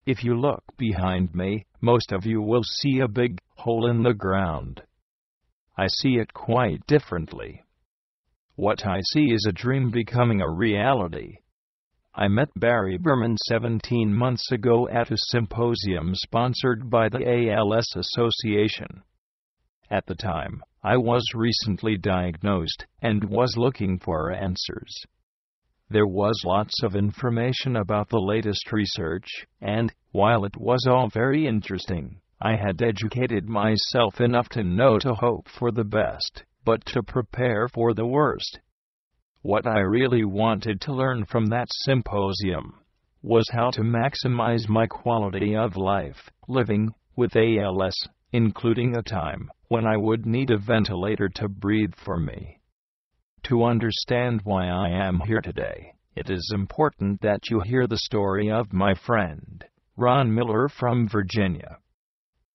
If you look behind me, most of you will see a big hole in the ground. I see it quite differently. What I see is a dream becoming a reality. I met Barry Berman 17 months ago at a symposium sponsored by the ALS Association. At the time, I was recently diagnosed and was looking for answers. There was lots of information about the latest research, and, while it was all very interesting, I had educated myself enough to know to hope for the best, but to prepare for the worst. What I really wanted to learn from that symposium was how to maximize my quality of life, living with ALS, including a time when I would need a ventilator to breathe for me. To understand why I am here today, it is important that you hear the story of my friend, Ron Miller from Virginia.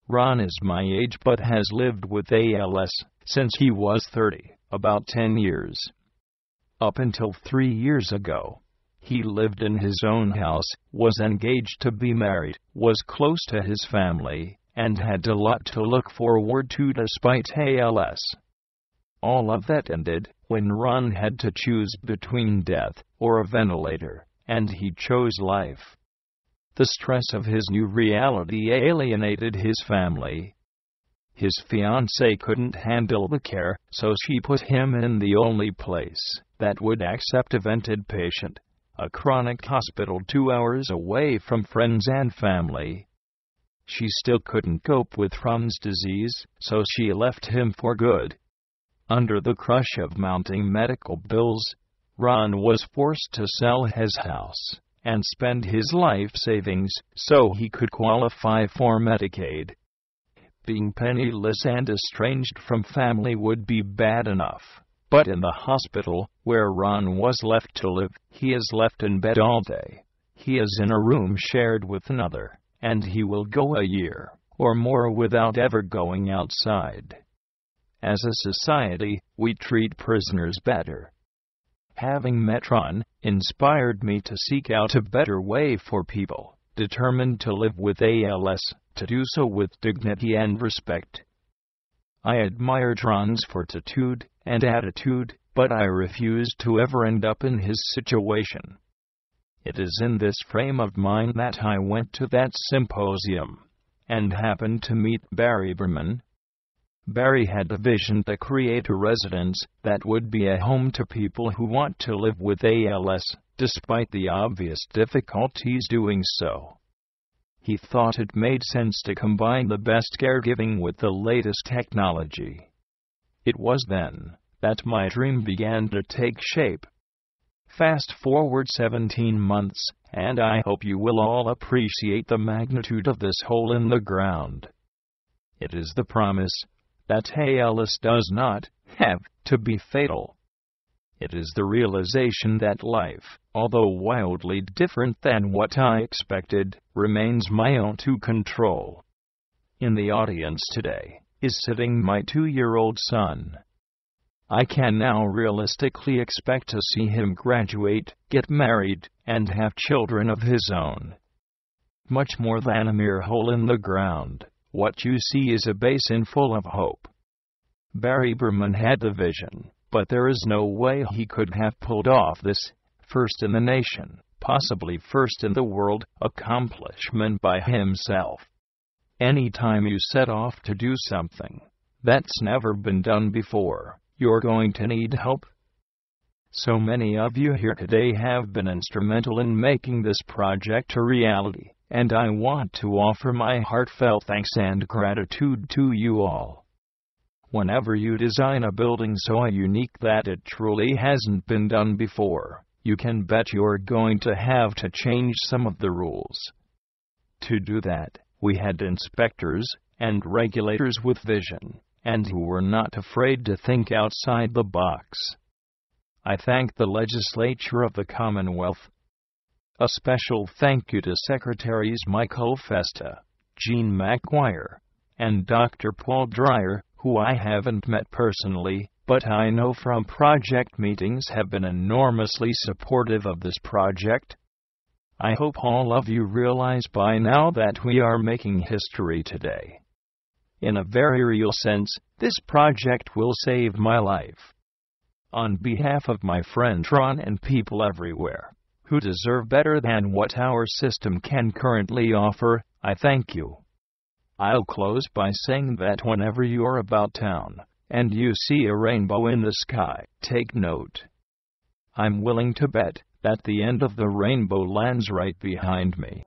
Ron is my age but has lived with ALS since he was 30, about 10 years. Up until 3 years ago, he lived in his own house, was engaged to be married, was close to his family, and had a lot to look forward to despite ALS. All of that ended when Ron had to choose between death or a ventilator, and he chose life. The stress of his new reality alienated his family. His fiancée couldn't handle the care, so she put him in the only place that would accept a vented patient, a chronic hospital 2 hours away from friends and family. She still couldn't cope with Ron's disease, so she left him for good. Under the crush of mounting medical bills, Ron was forced to sell his house and spend his life savings so he could qualify for Medicaid. Being penniless and estranged from family would be bad enough, but in the hospital, where Ron was left to live, he is left in bed all day. He is in a room shared with another, and he will go a year or more without ever going outside. As a society, we treat prisoners better. Having met Ron inspired me to seek out a better way for people determined to live with ALS, to do so with dignity and respect. I admired Ron's fortitude and attitude, but I refused to ever end up in his situation. It is in this frame of mind that I went to that symposium and happened to meet Barry Berman. Barry had a vision to create a residence that would be a home to people who want to live with ALS, despite the obvious difficulties doing so. He thought it made sense to combine the best caregiving with the latest technology. It was then that my dream began to take shape. Fast forward 17 months, and I hope you will all appreciate the magnitude of this hole in the ground. It is the promise that ALS does not have to be fatal. It is the realization that life, although wildly different than what I expected, remains my own to control. In the audience today is sitting my 2-year-old son. I can now realistically expect to see him graduate, get married, and have children of his own. Much more than a mere hole in the ground, what you see is a basin full of hope. Barry Berman had the vision, but there is no way he could have pulled off this first in the nation, possibly first in the world, accomplishment by himself. Anytime you set off to do something that's never been done before, you're going to need help. So many of you here today have been instrumental in making this project a reality, and I want to offer my heartfelt thanks and gratitude to you all. Whenever you design a building so unique that it truly hasn't been done before, you can bet you're going to have to change some of the rules. To do that, we had inspectors and regulators with vision, and who were not afraid to think outside the box. I thank the Legislature of the Commonwealth. A special thank you to Secretaries Michael Festa, Jean McGuire, and Dr. Paul Dreyer, who I haven't met personally, but I know from project meetings have been enormously supportive of this project. I hope all of you realize by now that we are making history today. In a very real sense, this project will save my life. On behalf of my friend Ron and people everywhere who deserve better than what our system can currently offer, I thank you. I'll close by saying that whenever you're about town and you see a rainbow in the sky, take note. I'm willing to bet that the end of the rainbow lands right behind me.